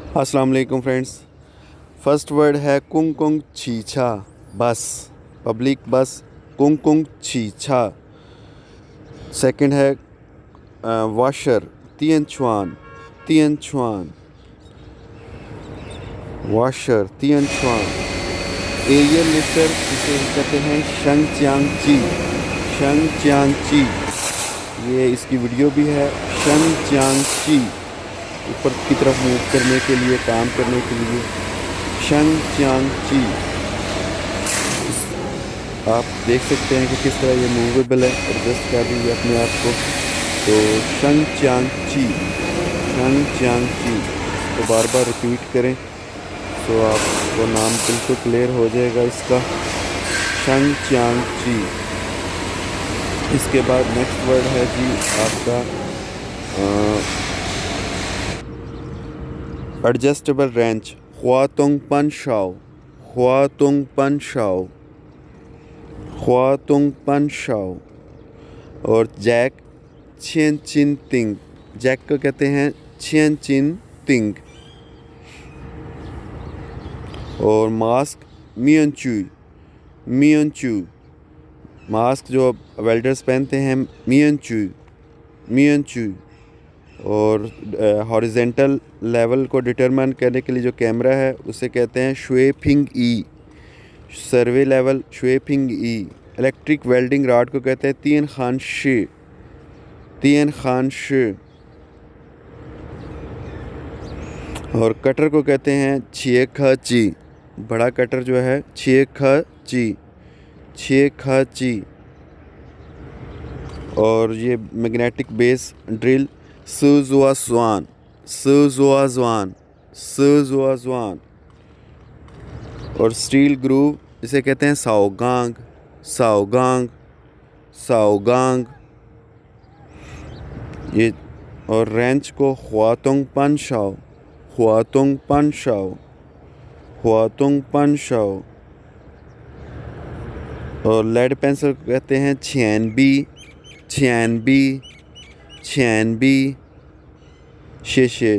अस्सलाम वालेकुम friends. First word है कुंग कुंग छीछा, बस, पब्लिक बस, कुंग कुंग छीछा। सेकंड है वाशर, तियन छुआन, तियन छुआन, वाशर, तियन छुआन। एरियल लिफ्टर इसे कहते हैं शंग च्यांग ची, शंग च्यांग ची। ये इसकी वीडियो भी है, शंग च्यांग ची, ऊपर की तरफ मूव करने के लिए, काम करने के लिए, शंग च्यांग ची। आप देख सकते हैं कि किस तरह ये मूवेबल है, एडजस्ट कर रही है अपने आप को। तो शंग च्यांग ची, शंग च्यांग ची, तो बार बार रिपीट करें तो आपको नाम बिल्कुल क्लियर हो जाएगा इसका, शंग च्यांग ची। इसके बाद नेक्स्ट वर्ड है जी आपका एडजस्टेबल रेंच, ख्वातुंग पन शाओ, ख्वातुंग पन शाओ, ख्वातुंग पन शाओ। और जैक छियन चिन तिंग, जैक को कहते हैं छियन चिन तिंग। और मास्क मियनचू, मियनचू, मास्क जो वेल्डर्स पहनते हैं, मियनचू, मियनचू। और हॉरिजेंटल लेवल को डिटरमाइन करने के लिए जो कैमरा है उसे कहते हैं श्वेफिंग ई, सर्वे लेवल श्वेफिंग ई। इलेक्ट्रिक वेल्डिंग रॉड को कहते हैं तीन खान शे, तीन खान शे। और कटर को कहते हैं छे ख ची, बड़ा कटर जो है छे ख ची, छे ख ची। और ये मैग्नेटिक बेस ड्रिल सुजुआ स्वान, सुजुआ स्वान, सुजुआ स्वान। और स्टील ग्रूव इसे कहते हैं साओगांग, साओगांग, साओगांग। ये और रेंच को ख्वातुंग पन शाओ, ख्वातुंग पन शाओ, ख्वातुंग पन शाओ। और लेड पेंसिल को कहते हैं छियानबी, छियानबी, छियानबी, शेशे।